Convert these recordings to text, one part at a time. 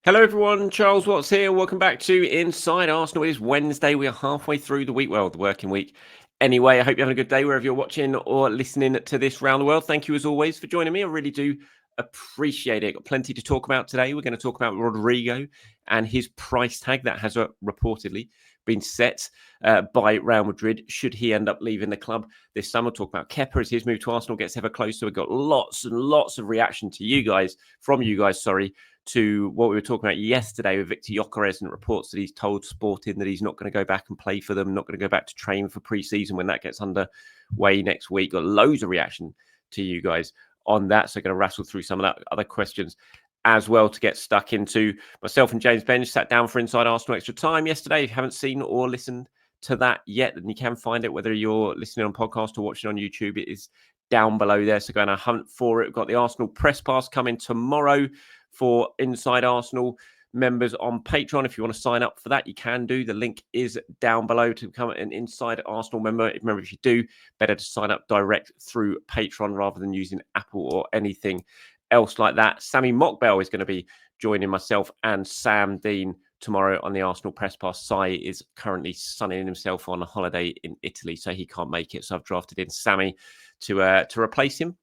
Hello, everyone. Charles Watts here. Welcome back to Inside Arsenal. It is Wednesday. We are halfway through the week. Well, the working week. Anyway, I hope you're having a good day wherever you're watching or listening to this around the world. Thank you, as always, for joining me. I really do appreciate it. Got plenty to talk about today. We're going to talk about Rodrygo and his price tag that has reportedly been set by Real Madrid should he end up leaving the club this summer. We'll talk about Kepa as his move to Arsenal gets ever closer. We've got lots and lots of reaction to you guys, to what we were talking about yesterday with Viktor Gyokeres and reports that he's told Sporting that he's not going to go back and play for them, not going to go back to train for pre-season when that gets underway next week. Got loads of reaction to you guys on that. So going to wrestle through some of that other questions as well to get stuck into. Myself and James Benj sat down for Inside Arsenal Extra Time yesterday. If you haven't seen or listened to that yet, then you can find it, whether you're listening on podcast or watching on YouTube. It is down below there. So go and hunt for it. We've got the Arsenal Press Pass coming tomorrow for Inside Arsenal members on Patreon. If you want to sign up for that, you can do. The link is down below to become an Inside Arsenal member. Remember, if you do, better to sign up direct through Patreon rather than using Apple or anything else like that. Sammy Mockbell is going to be joining myself and Sam Dean tomorrow on the Arsenal Press Pass. Sai is currently sunning himself on a holiday in Italy, so he can't make it. So I've drafted in Sammy to replace him,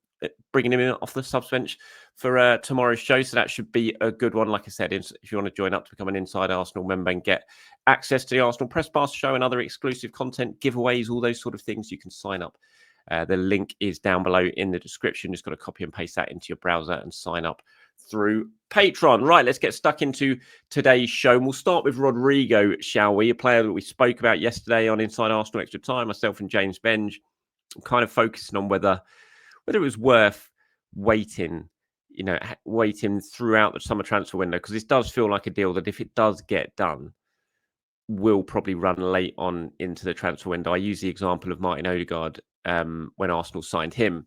bringing him in off the subs bench for tomorrow's show. So that should be a good one. Like I said, if you want to join up to become an Inside Arsenal member and get access to the Arsenal Press Pass show and other exclusive content, giveaways, all those sort of things, you can sign up. The link is down below in the description. Just got to copy and paste that into your browser and sign up through Patreon. Right, let's get stuck into today's show. And we'll start with Rodrygo, shall we? A player that we spoke about yesterday on Inside Arsenal Extra Time, myself and James Benj, kind of focusing on whether it was worth waiting throughout the summer transfer window, because this does feel like a deal that, if it does get done, will probably run late on into the transfer window. I use the example of Martin Odegaard when Arsenal signed him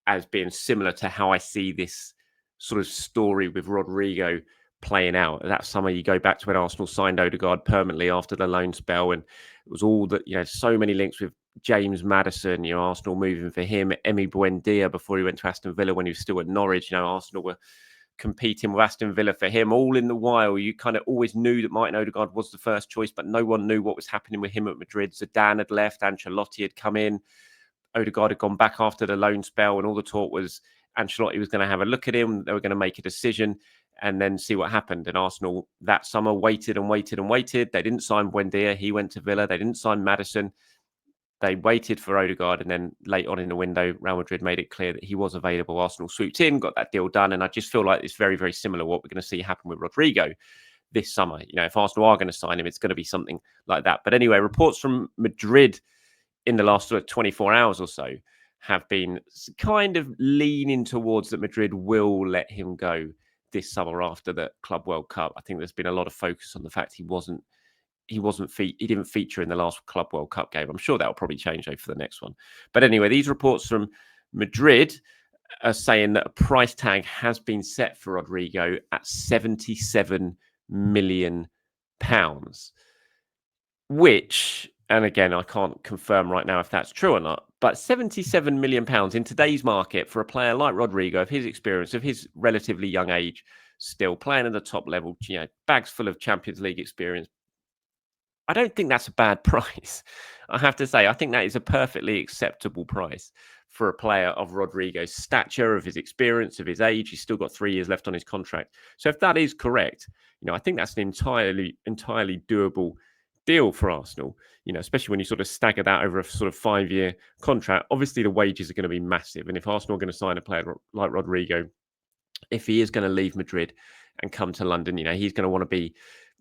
as being similar to how I see this sort of story with Rodrygo playing out. That summer, you go back to when Arsenal signed Odegaard permanently after the loan spell, and it was all that, so many links with James Maddison, Arsenal moving for him, Emi Buendia before he went to Aston Villa when he was still at Norwich. Arsenal were competing with Aston Villa for him. All in the while, you kind of always knew that Martin Odegaard was the first choice, but no one knew what was happening with him at Madrid. Zidane had left, Ancelotti had come in, Odegaard had gone back after the loan spell, and all the talk was Ancelotti was going to have a look at him, they were going to make a decision and then see what happened. And Arsenal that summer waited and waited and waited. They didn't sign Buendia, he went to Villa. They didn't sign Maddison. They waited for Odegaard, and then late on in the window, Real Madrid made it clear that he was available. Arsenal swooped in, got that deal done, and I just feel like it's very, very similar what we're going to see happen with Rodrygo this summer. If Arsenal are going to sign him, it's going to be something like that. But anyway, reports from Madrid in the last 24 hours or so have been kind of leaning towards that Madrid will let him go this summer after the Club World Cup. I think there's been a lot of focus on the fact he didn't feature in the last Club World Cup game. I'm sure that'll probably change over for the next one. But anyway, these reports from Madrid are saying that a price tag has been set for Rodrygo at £77 million, which, and again, I can't confirm right now if that's true or not, but £77 million in today's market for a player like Rodrygo, of his experience, of his relatively young age, still playing at the top level, bags full of Champions League experience, I don't think that's a bad price. I have to say, I think that is a perfectly acceptable price for a player of Rodrygo's stature, of his experience, of his age. He's still got 3 years left on his contract. So if that is correct, I think that's an entirely doable deal for Arsenal, especially when you sort of stagger that over a sort of 5-year contract. Obviously, the wages are going to be massive. And if Arsenal are going to sign a player like Rodrygo, if he is going to leave Madrid and come to London, he's going to want to be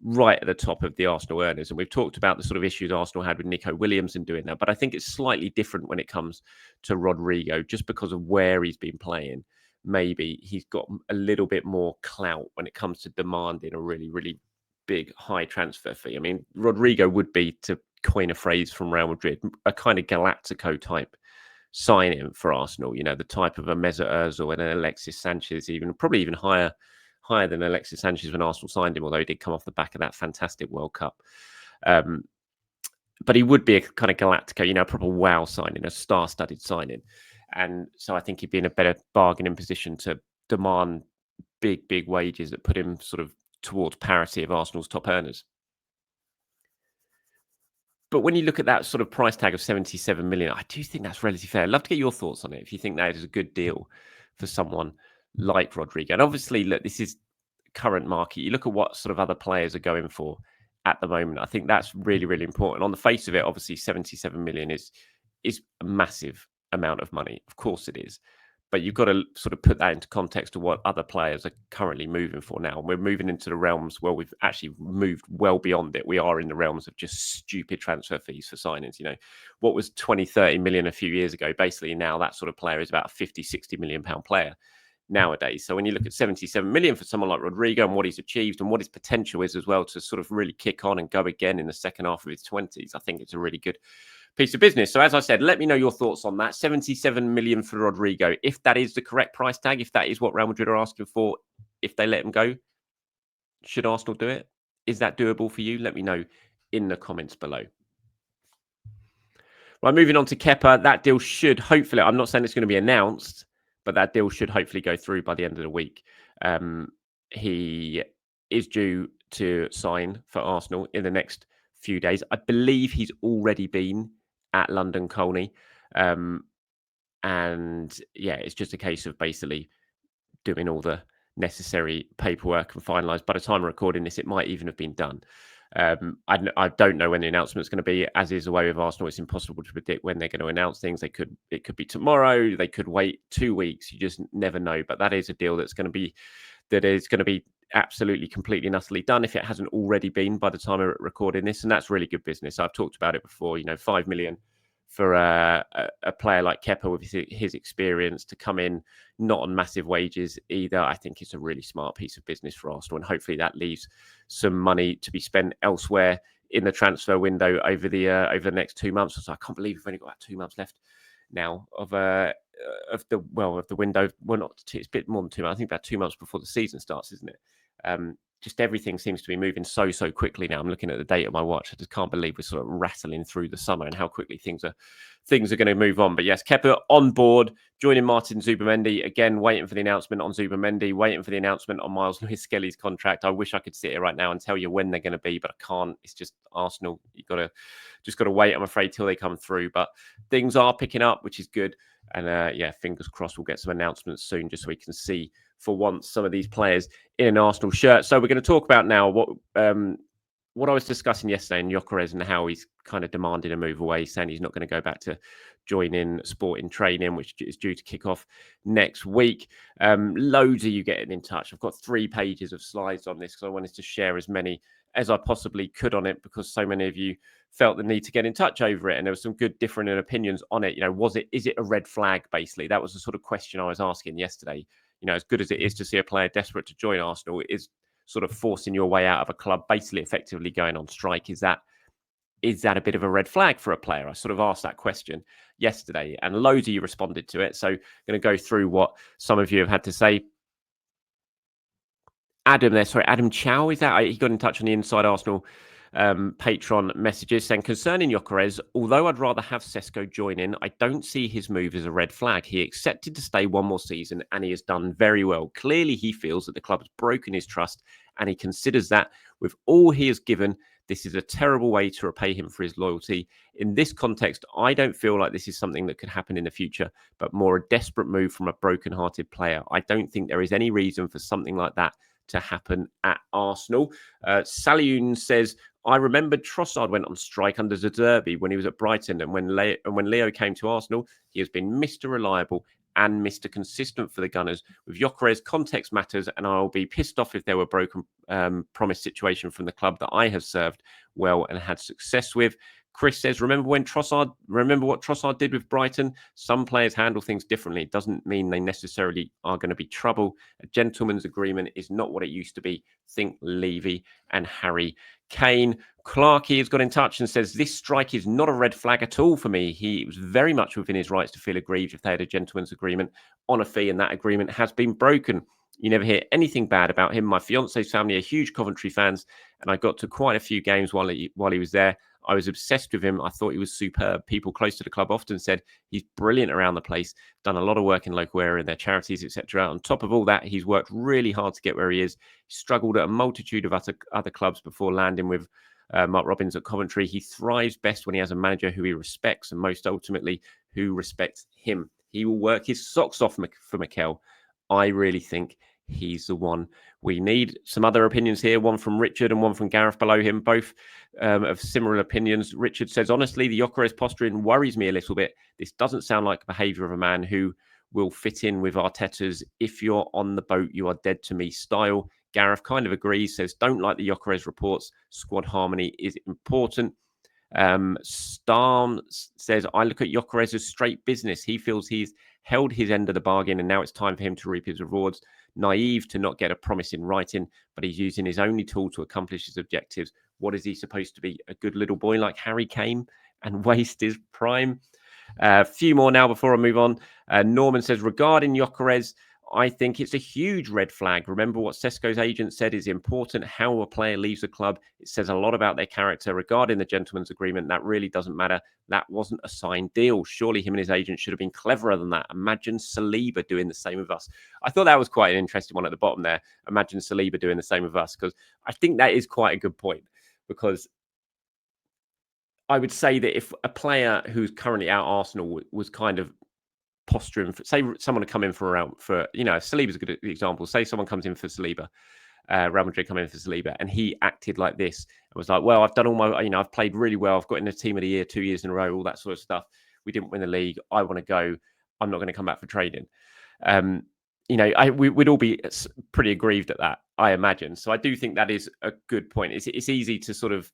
right at the top of the Arsenal earners. And we've talked about the sort of issues Arsenal had with Nico Williams and doing that. But I think it's slightly different when it comes to Rodrygo, just because of where he's been playing. Maybe he's got a little bit more clout when it comes to demanding a really, really big high transfer fee. I mean, Rodrygo would be, to coin a phrase from Real Madrid, a kind of Galactico type signing for Arsenal, the type of a Mesut Ozil and an Alexis Sanchez, probably even higher than Alexis Sanchez when Arsenal signed him, although he did come off the back of that fantastic World Cup. But he would be a kind of Galactico, a proper wow signing, a star-studded signing. And so I think he'd be in a better bargaining position to demand big, big wages that put him sort of towards parity of Arsenal's top earners. But when you look at that sort of price tag of 77 million, I do think that's relatively fair. I'd love to get your thoughts on it. If you think that is a good deal for someone like Rodrygo. And obviously, look, this is current market. You look at what sort of other players are going for at the moment. I think that's really, really important. On the face of it, obviously, 77 million is a massive amount of money. Of course it is. But you've got to sort of put that into context of what other players are currently moving for now. We're moving into the realms where we've actually moved well beyond it. We are in the realms of just stupid transfer fees for signings. You know, what was 20, 30 million a few years ago, basically now that sort of player is about a 50, 60 million pound player nowadays. So when you look at 77 million for someone like Rodrygo and what he's achieved and what his potential is as well to sort of really kick on and go again in the second half of his 20s, I think it's a really good piece of business. So as I said, let me know your thoughts on that. 77 million for Rodrygo. If that is the correct price tag, if that is what Real Madrid are asking for, if they let him go, should Arsenal do it? Is that doable for you? Let me know in the comments below. Right, moving on to Kepa. That deal should hopefully, I'm not saying it's going to be announced, but that deal should hopefully go through by the end of the week. He is due to sign for Arsenal in the next few days. I believe he's already been at London Colney. And yeah, it's just a case of basically doing all the necessary paperwork and finalised. By the time of recording this, it might even have been done. I don't know when the announcement is going to be. As is the way with Arsenal, it's impossible to predict when they're going to announce things. It could be tomorrow. They could wait 2 weeks. You just never know. But that is a deal that's going to be absolutely completely and utterly done if it hasn't already been by the time of recording this. And that's really good business. I've talked about it before. You know, 5 million for a player like Kepa with his experience to come in, not on massive wages either. I think it's a really smart piece of business for Arsenal, and hopefully that leaves some money to be spent elsewhere in the transfer window over the next 2 months or so. I can't believe we've only got about 2 months left now of the window. Well, not it's a bit more than 2 months. I think about 2 months before the season starts, isn't it? Just everything seems to be moving so quickly now. I'm looking at the date of my watch. I just can't believe we're sort of rattling through the summer and how quickly things are going to move on. But yes, Kepa on board, joining Martin Zubimendi. Again, waiting for the announcement on Zubimendi, waiting for the announcement on Miles Lewis-Skelly's contract. I wish I could sit here right now and tell you when they're going to be, but I can't. It's just Arsenal. You just got to wait, I'm afraid, till they come through. But things are picking up, which is good. And yeah, fingers crossed we'll get some announcements soon just so we can see for once some of these players in an Arsenal shirt. So we're going to talk about now what I was discussing yesterday in Gyokeres and how he's kind of demanding a move away, saying he's not going to go back to join in sporting training, which is due to kick off next week. Loads of you getting in touch. I've got 3 pages of slides on this because I wanted to share as many as I possibly could on it because so many of you felt the need to get in touch over it. And there was some good different opinions on it. You know, is it a red flag, basically? That was the sort of question I was asking yesterday. You know, as good as it is to see a player desperate to join Arsenal, it is sort of forcing your way out of a club, basically effectively going on strike. Is that a bit of a red flag for a player? I sort of asked that question yesterday and loads of you responded to it. So I'm going to go through what some of you have had to say. Adam Chow, is that? He got in touch on the Inside Arsenal Patreon messages saying, concerning Gyokeres, although I'd rather have Sesko join in, I don't see his move as a red flag. He accepted to stay one more season and he has done very well. Clearly, he feels that the club has broken his trust and he considers that with all he has given, this is a terrible way to repay him for his loyalty. In this context, I don't feel like this is something that could happen in the future, but more a desperate move from a broken-hearted player. I don't think there is any reason for something like that to happen at Arsenal. Saliun says, I remembered Trossard went on strike under De Zerbi when he was at Brighton, and when Leo came to Arsenal, he has been Mr. Reliable and Mr. Consistent for the Gunners. With Gyokeres, context matters, and I'll be pissed off if there were broken promise situation from the club that I have served well and had success with. Chris says, remember what Trossard did with Brighton? Some players handle things differently. It doesn't mean they necessarily are going to be trouble. A gentleman's agreement is not what it used to be. Think Levy and Harry Kane. Clarkey has got in touch and says, this strike is not a red flag at all for me. He was very much within his rights to feel aggrieved if they had a gentleman's agreement on a fee, and that agreement has been broken. You never hear anything bad about him. My fiance's family are huge Coventry fans, and I got to quite a few games while he was there. I was obsessed with him. I thought he was superb. People close to the club often said he's brilliant around the place, done a lot of work in local area, in their charities, etc. On top of all that, he's worked really hard to get where he is. He struggled at a multitude of other clubs before landing with Mark Robins at Coventry. He thrives best when he has a manager who he respects, and most ultimately, who respects him. He will work his socks off for Mikel. I really think he's the one we need. Some other opinions here, one from Richard and one from Gareth below him, both of similar opinions. Richard says, honestly, the Gyokeres posturing worries me a little bit. This doesn't sound like behaviour of a man who will fit in with Arteta's "if you're on the boat, you are dead to me" style. Gareth kind of agrees, says, don't like the Gyokeres reports. Squad harmony is important. Starm says, I look at Gyokeres as straight business. He feels he's held his end of the bargain and now it's time for him to reap his rewards. Naive to not get a promise in writing, but he's using his only tool to accomplish his objectives. What is he supposed to be? A good little boy like Harry Kane and waste his prime? A few more now before I move on. Norman says, regarding Gyokeres, I think it's a huge red flag. Remember what Sesko's agent said is important. How a player leaves a club. It says a lot about their character. Regarding the gentleman's agreement, that really doesn't matter. That wasn't a signed deal. Surely him and his agent should have been cleverer than that. Imagine Saliba doing the same with us. I thought that was quite an interesting one at the bottom there. Imagine Saliba doing the same with us, because I think that is quite a good point, because I would say that if a player who's currently out Arsenal was kind of posturing for, say, someone to come in Saliba's a good example. Say someone comes in for Saliba, Real Madrid come in for Saliba, and he acted like this and was like, well, I've done all my, I've played really well. I've got in the team of the year 2 years in a row, all that sort of stuff. We didn't win the league. I want to go. I'm not going to come back for training. We'd all be pretty aggrieved at that, I imagine. So I do think that is a good point. It's easy to sort of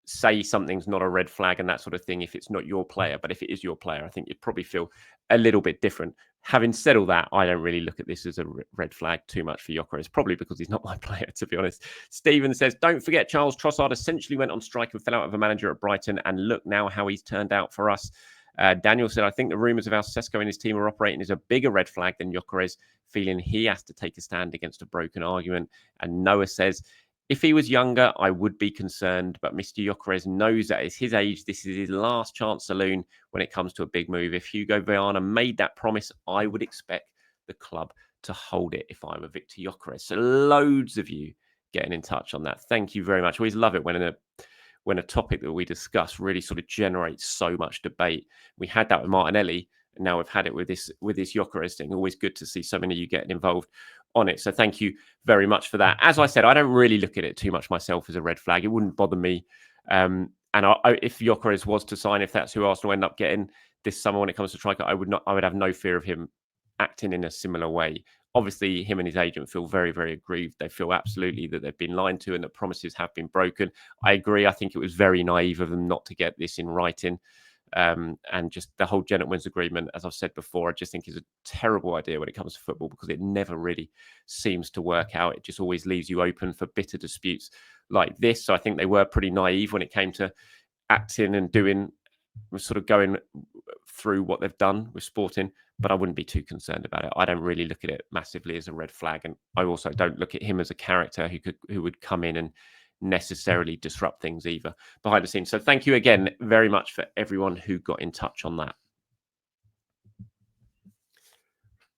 say something's not a red flag and that sort of thing if it's not your player. But if it is your player, I think you'd probably feel a little bit different. Having said all that, I don't really look at this as a red flag too much for Gyokeres, probably because he's not my player, to be honest. Stephen says, don't forget Charles Trossard essentially went on strike and fell out of a manager at Brighton, and look now how he's turned out for us. Daniel said, I think the rumours of how Sesko and his team are operating is a bigger red flag than Gyokeres feeling he has to take a stand against a broken argument. And Noah says, if he was younger, I would be concerned, but Mr. Gyokeres knows that at his age, this is his last chance saloon when it comes to a big move. If Hugo Viana made that promise, I would expect the club to hold it if I were Viktor Gyokeres. So loads of you getting in touch on that. Thank you very much. Always love it when a topic that we discuss really sort of generates so much debate. We had that with Martinelli, and now we've had it with this Gyokeres thing. Always good to see so many of you getting involved on it. So thank you very much for that. As I said, I don't really look at it too much myself as a red flag. It wouldn't bother me. If Gyokeres was to sign, if that's who Arsenal end up getting this summer when it comes to striker, I would have no fear of him acting in a similar way. Obviously, him and his agent feel very, very aggrieved. They feel absolutely that they've been lied to and that promises have been broken. I agree. I think it was very naive of them not to get this in writing. And just the whole gentleman's agreement, as I've said before, I just think is a terrible idea when it comes to football, because it never really seems to work out. It just always leaves you open for bitter disputes like this. So I think they were pretty naive when it came to acting and doing, sort of going through what they've done with Sporting, but I wouldn't be too concerned about it. I don't really look at it massively as a red flag, and I also don't look at him as a character who would come in and necessarily disrupt things either behind the scenes. So thank you again very much for everyone who got in touch on that.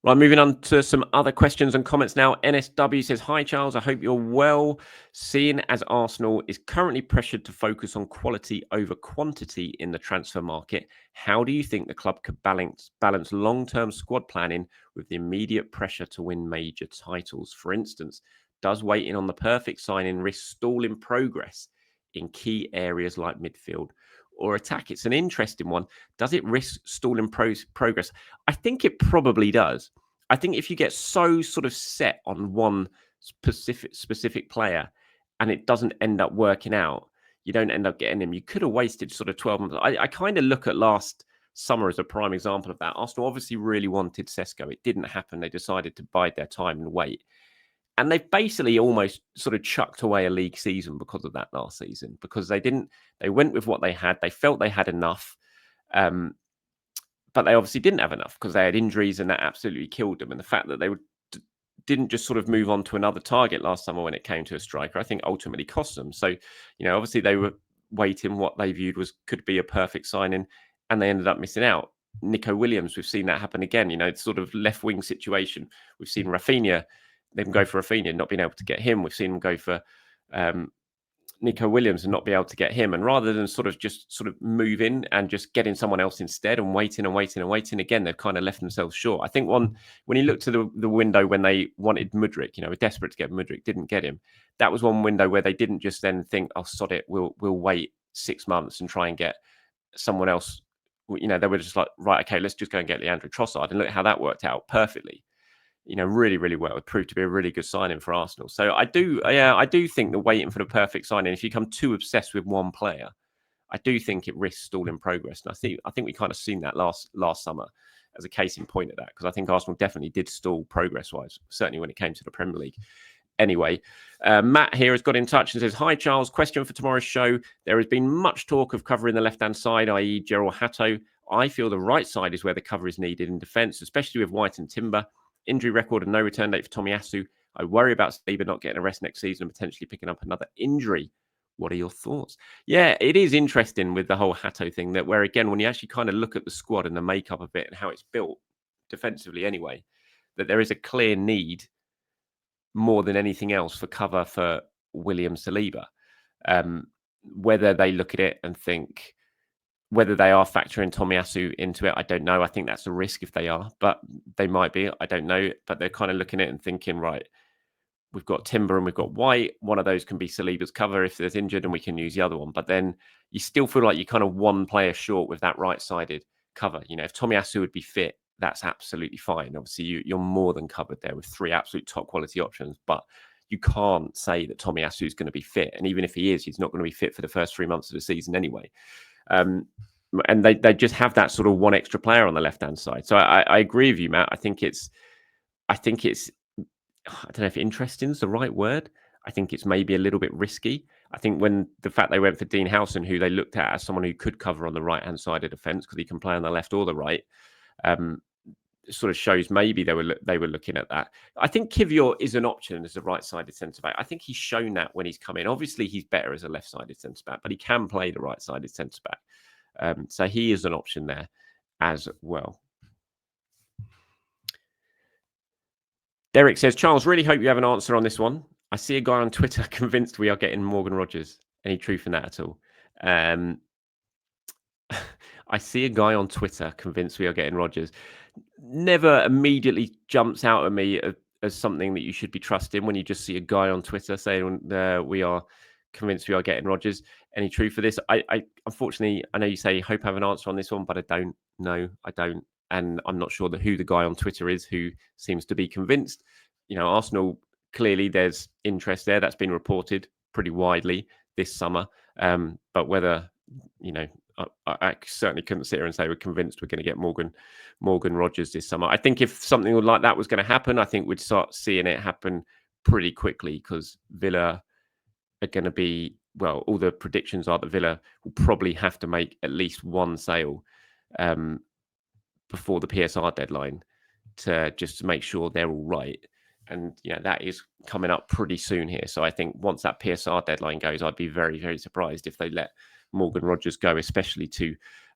Right, moving on to some other questions and comments now. NSW says, hi, Charles. I hope you're well. Seeing as Arsenal is currently pressured to focus on quality over quantity in the transfer market, how do you think the club could balance long-term squad planning with the immediate pressure to win major titles? For instance, does waiting on the perfect signing risk stalling progress in key areas like midfield or attack? It's an interesting one. Does it risk stalling progress? I think it probably does. I think if you get so sort of set on one specific player and it doesn't end up working out, you don't end up getting him. You could have wasted sort of 12 months. I kind of look at last summer as a prime example of that. Arsenal obviously really wanted Sesko. It didn't happen. They decided to bide their time and wait. And they've basically almost sort of chucked away a league season because of that last season, because they went with what they had. They felt they had enough, but they obviously didn't have enough because they had injuries and that absolutely killed them. And the fact that they were didn't just sort of move on to another target last summer when it came to a striker, I think ultimately cost them. So, obviously they were waiting what they viewed could be a perfect signing, and they ended up missing out. Nico Williams, we've seen that happen again, it's sort of left wing situation. We've seen Rafinha, they can go for Rafinha, not being able to get him. We've seen them go for Nico Williams and not be able to get him. And rather than sort of move in and just getting someone else instead and waiting and waiting and waiting, again, they've kind of left themselves short. I think when you look to the window when they wanted Mudryk, were desperate to get Mudryk, didn't get him. That was one window where they didn't just then think, oh, sod it, we'll wait 6 months and try and get someone else. They were just like, right, okay, let's just go and get Leandro Trossard. And look how that worked out perfectly. Really, really well. It proved to be a really good signing for Arsenal. So I do think the waiting for the perfect signing, if you become too obsessed with one player, I do think it risks stalling progress. And I think we kind of seen that last summer as a case in point of that, because I think Arsenal definitely did stall progress-wise, certainly when it came to the Premier League. Anyway, Matt here has got in touch and says, hi, Charles. Question for tomorrow's show. There has been much talk of covering the left-hand side, i.e. Gerald Hatto. I feel the right side is where the cover is needed in defence, especially with White and Timber. Injury record and no return date for Tomiyasu. I worry about Saliba not getting a rest next season and potentially picking up another injury. What are your thoughts? Yeah, it is interesting with the whole Hatto thing, that where, again, when you actually kind of look at the squad and the makeup of it and how it's built defensively anyway, that there is a clear need more than anything else for cover for William Saliba. Whether they look at it and think, whether they are factoring Tomiyasu into it, I don't know. I think that's a risk if they are, but they might be. I don't know. But they're kind of looking at it and thinking, right, we've got Timber and we've got White. One of those can be Saliba's cover if there's injured, and we can use the other one. But then you still feel like you're kind of one player short with that right-sided cover. If Tomiyasu would be fit, that's absolutely fine. Obviously, you're more than covered there with 3 absolute top quality options. But you can't say that Tomiyasu is going to be fit. And even if he is, he's not going to be fit for the first 3 months of the season anyway. And they just have that sort of one extra player on the left-hand side. So I agree with you, Matt. I think it's, I don't know if interesting is the right word. I think it's maybe a little bit risky. I think when the fact they went for Dean Howson, who they looked at as someone who could cover on the right-hand side of defence because he can play on the left or the right, sort of shows maybe they were looking at that. I think Kivior is an option as a right-sided centre-back. I think he's shown that when he's come in. Obviously, he's better as a left-sided centre-back, but he can play the right-sided centre-back. So he is an option there as well. Derek says, Charles, really hope you have an answer on this one. I see a guy on Twitter convinced we are getting Morgan Rodgers. Any truth in that at all? I see a guy on Twitter convinced we are getting Rodgers. Never immediately jumps out at me as something that you should be trusting when you just see a guy on Twitter saying we are convinced we are getting Rodgers. Any truth for this? I unfortunately, I know you say hope I have an answer on this one, but I don't know. I don't. And I'm not sure who the guy on Twitter is who seems to be convinced. Arsenal, clearly there's interest there. That's been reported pretty widely this summer. But whether, I certainly couldn't sit here and say we're convinced we're going to get Morgan Rodgers this summer. I think if something like that was going to happen, I think we'd start seeing it happen pretty quickly, because Villa are going to be, well, all the predictions are that Villa will probably have to make at least one sale before the PSR deadline to make sure they're all right. And that is coming up pretty soon here. So I think once that PSR deadline goes, I'd be very, very surprised if they let Morgan Rodgers go, especially to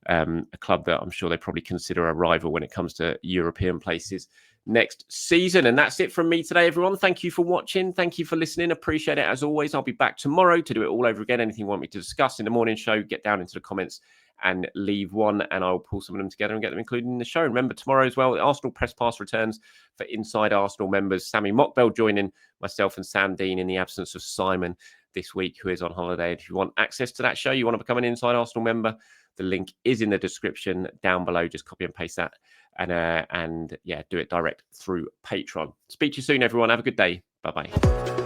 a club that I'm sure they probably consider a rival when it comes to European places next season. And that's it from me today, everyone. Thank you for watching. Thank you for listening. Appreciate it as always. I'll be back tomorrow to do it all over again. Anything you want me to discuss in the morning show, get down into the comments and leave one, and I'll pull some of them together and get them included in the show. And remember, tomorrow as well, the Arsenal Press Pass returns for Inside Arsenal members. Sammy Mockbell joining myself and Sam Dean in the absence of Simon this week, who is on holiday. If you want access to that show, you want to become an Inside Arsenal member, the link is in the description down below. Just copy and paste that and do it direct through Patreon. Speak to you soon, everyone. Have a good day. Bye-bye.